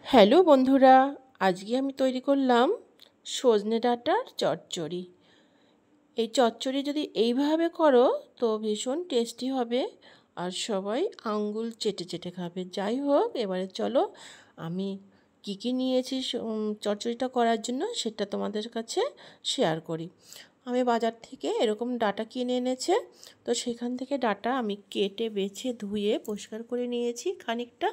Hello বন্ধুরা, আজকে আমি তৈরি করলাম সজনে ডাঁটার চচ্চড়ি। এই চচ্চড়ি যদি এইভাবে করো তো ভীষণ টেস্টি হবে আর সবাই আঙ্গুল চেটে চেটে খাবে। যাই হোক, এবারে চলো আমি কী নিয়েছি চচ্চড়িটা করার জন্য সেটা তোমাদের কাছে শেয়ার করি। আমি বাজার থেকে এরকম ডাঁটা কিনে এনেছে, তো সেখান থেকে ডাঁটা আমি কেটে বেছে ধুয়ে পরিষ্কার করে নিয়েছি খানিকটা।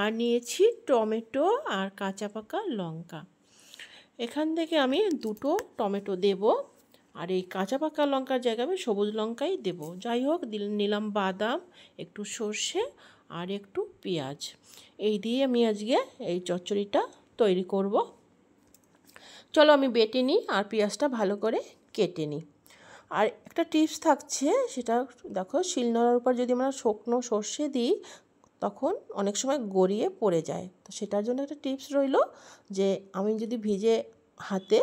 আর নিয়েছি টমেটো আর কাঁচা পাকা লঙ্কা। এখান থেকে আমি দুটো টমেটো দেব, আর এই কাঁচা পাকা লঙ্কার জায়গায় আমি সবুজ লঙ্কাই দেব। যাই হোক, নিলাম বাদাম, একটু সর্ষে আর একটু পেঁয়াজ। এই দিয়ে আমি আজকে এই চচ্চড়িটা তৈরি করব। চলো আমি বেটে নিই আর পেঁয়াজটা ভালো করে কেটে নিই। আর একটা টিপস থাকছে, সেটা দেখো, শিলনোড়ার উপর যদি আমরা শুকনো সর্ষে দিই তখন অনেক সময় গড়িয়ে পড়ে যায়। তো সেটার জন্য একটা টিপস রইল যে আমি যদি ভিজে হাতে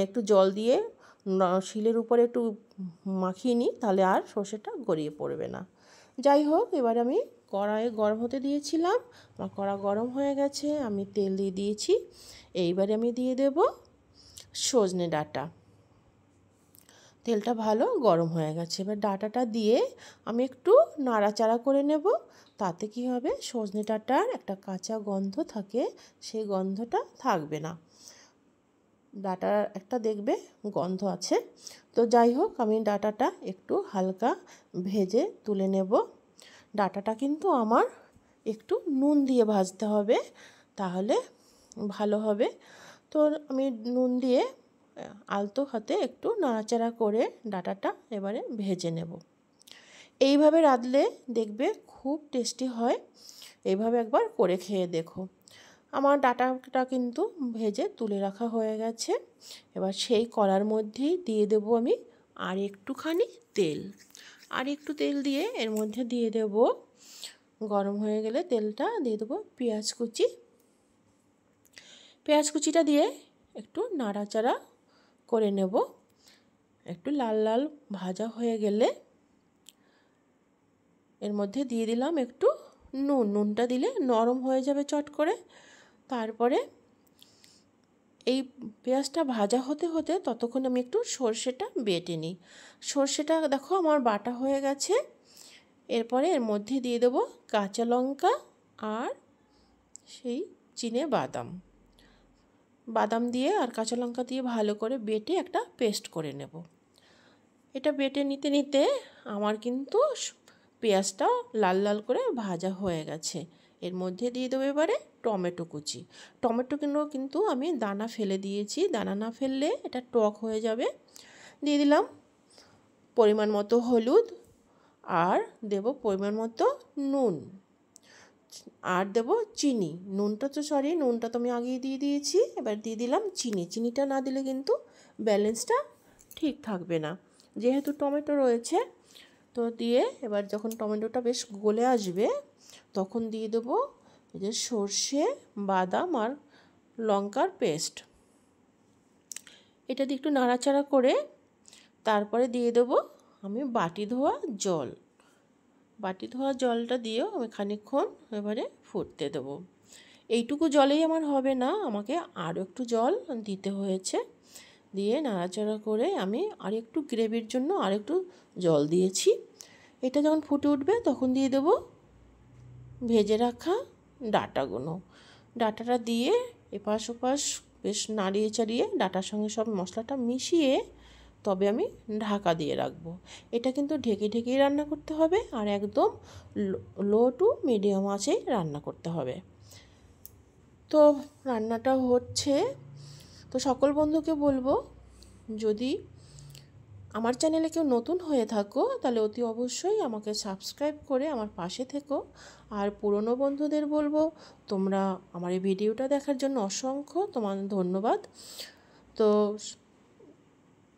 একটু জল দিয়ে শিলের উপরে একটু মাখিয়ে নিই, তাহলে আর সর্ষেটা গড়িয়ে পড়বে না। যাই হোক, এবার আমি কড়াইয়ে গরম হতে দিয়েছিলাম, আমার কড়া গরম হয়ে গেছে, আমি তেল দিয়ে দিয়েছি। এইবারে আমি দিয়ে দেব সজনে ডাঁটা। তেলটা ভালো গরম হয়ে গেছে, এবার ডাঁটাটা দিয়ে আমি একটু নাড়াচাড়া করে নেব। তাতে কি হবে, সজনে ডাঁটার একটা কাঁচা গন্ধ থাকে, সেই গন্ধটা থাকবে না। ডাঁটার একটা দেখবে গন্ধ আছে। তো যাই হোক, আমি ডাঁটাটা একটু হালকা ভেজে তুলে নেব। ডাঁটাটা কিন্তু আমার একটু নুন দিয়ে ভাজতে হবে, তাহলে ভালো হবে। তো আমি নুন দিয়ে আলতো হাতে একটু নাড়াচাড়া করে ডাঁটাটা এবারে ভেজে নেব। এইভাবে রাঁধলে দেখবে খুব টেস্টি হয়। এইভাবে একবার করে খেয়ে দেখো। আমার ডাঁটাটা কিন্তু ভেজে তুলে রাখা হয়ে গেছে। এবার সেই কড়ার মধ্যেই দিয়ে দেবো আমি আর একটুখানি তেল। আর একটু তেল দিয়ে এর মধ্যে দিয়ে দেব, গরম হয়ে গেলে তেলটা দিয়ে দেবো পেঁয়াজ কুচি। পেঁয়াজ কুচিটা দিয়ে একটু নাড়াচাড়া করে নেব। একটু লাল লাল ভাজা হয়ে গেলে এর মধ্যে দিয়ে দিলাম একটু নুন। নুনটা দিলে নরম হয়ে যাবে চট করে। তারপরে এই পেঁয়াজটা ভাজা হতে হতে ততক্ষণ আমি একটু সর্ষেটা বেটে নিই। সর্ষেটা দেখো আমার বাটা হয়ে গেছে। এরপরে এর মধ্যে দিয়ে দেবো কাঁচা লঙ্কা আর সেই চিনে বাদাম। বাদাম দিয়ে আর কাঁচা লঙ্কা দিয়ে ভালো করে বেটে একটা পেস্ট করে নেব। এটা বেটে নিতে নিতে আমার কিন্তু পেঁয়াজটা লাল লাল করে ভাজা হয়ে গেছে। এর মধ্যে দিয়ে দেবো এবারে টমেটো কুচি। টমেটোগুলো কিন্তু আমি দানা ফেলে দিয়েছি, দানা না ফেললে এটা টক হয়ে যাবে। দিয়ে দিলাম পরিমাণ মতো হলুদ, আর দেব পরিমাণ মতো নুন, আর দেব চিনি। নুনটা তো আমি আগেই দিয়ে দিয়েছি। এবার দিয়ে দিলাম চিনি। চিনিটা না দিলে কিন্তু ব্যালেন্সটা ঠিক থাকবে না, যেহেতু টমেটো রয়েছে। তো দিয়ে এবার যখন টমেটোটা বেশ গলে আসবে তখন দিয়ে দেবো এই যে সর্ষে, বাদাম আর লঙ্কার পেস্ট। এটা দিয়ে একটু নাড়াচাড়া করে তারপরে দিয়ে দেবো আমি বাটি ধোয়া জল। বাটি ধোয়া জলটা দিয়েও আমি খানিকক্ষণ এবারে ফুটতে দেবো। এইটুকু জলেই আমার হবে না, আমাকে আরও একটু জল দিতে হয়েছে। দিয়ে নাড়াচাড়া করে আমি আর একটু গ্রেভির জন্য আর একটু জল দিয়েছি। এটা যখন ফুটে উঠবে তখন দিয়ে দেবো ভেজে রাখা ডাঁটাগুলো। ডাঁটাটা দিয়ে এপাশ ওপাশ বেশ নাড়িয়ে চাড়িয়ে ডাঁটার সঙ্গে সব মশলাটা মিশিয়ে তবে আমি ঢাকা দিয়ে রাখবো। এটা কিন্তু ঢেকে ঢেকেই রান্না করতে হবে, আর একদম লো টু মিডিয়াম আঁচেই রান্না করতে হবে। তো রান্নাটা হচ্ছে। তো সকল বন্ধুকে বলবো, যদি আমার চ্যানেলে কেউ নতুন হয়ে থাকো তাহলে অতি অবশ্যই আমাকে সাবস্ক্রাইব করে আমার পাশে থেকো। আর পুরনো বন্ধুদের বলবো, তোমরা আমার এই ভিডিওটা দেখার জন্য অসংখ্য তোমাদের ধন্যবাদ। তো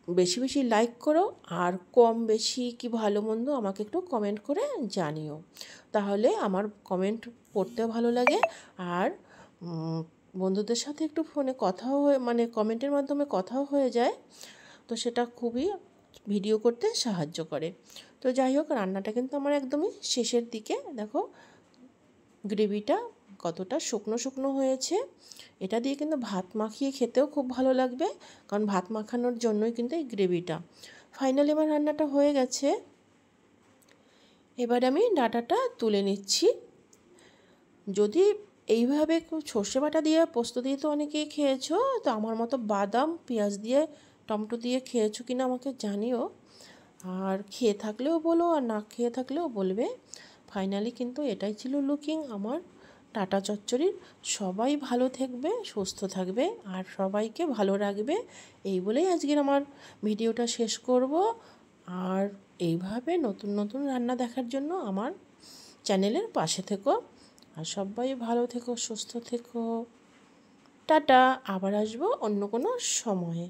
বেশি বেশি লাইক করো, আর কম বেশি কি ভালো মন্দ আমাকে একটু কমেন্ট করে জানিও, তাহলে আমার কমেন্ট পড়তে ভালো লাগে। আর বন্ধুদের সাথে একটু ফোনে কথাও হয়ে কমেন্টের মাধ্যমে কথাও হয়ে যায়, তো সেটা খুবই ভিডিও করতে সাহায্য করে। তো যাই হোক, রান্নাটা কিন্তু আমার একদমই শেষের দিকে। দেখো গ্রেভিটা কতটা শুকনো শুকনো হয়েছে। এটা দিয়ে কিন্তু ভাত মাখিয়ে খেতেও খুব ভালো লাগবে, কারণ ভাত মাখানোর জন্যই কিন্তু এই গ্রেভিটা। ফাইনালি আমার রান্নাটা হয়ে গেছে। এবার আমি ডাঁটাটা তুলে নিচ্ছি। যদি এইভাবে সর্ষে বাটা দিয়ে পোস্ত দিয়ে তো অনেকেই খেয়েছো, তো আমার মতো বাদাম পেঁয়াজ দিয়ে টমেটো দিয়ে খেয়েছো কিনা আমাকে জানিও। আর খেয়ে থাকলেও বলো, আর না খেয়ে থাকলেও বলবে। ফাইনালি কিন্তু এটাই ছিল লুকিং আমার ডাঁটা চচ্চড়ির। সবাই ভালো থাকবে, সুস্থ থাকবে, আর সবাইকে ভালো রাখবে, এই বলেই আজকের আমার ভিডিওটা শেষ করব। আর এইভাবে নতুন নতুন রান্না দেখার জন্য আমার চ্যানেলের পাশে থেকো। আর সবাই ভালো থেকো, সুস্থ থেকো। টাটা, আবার আসবো অন্য কোনো সময়ে।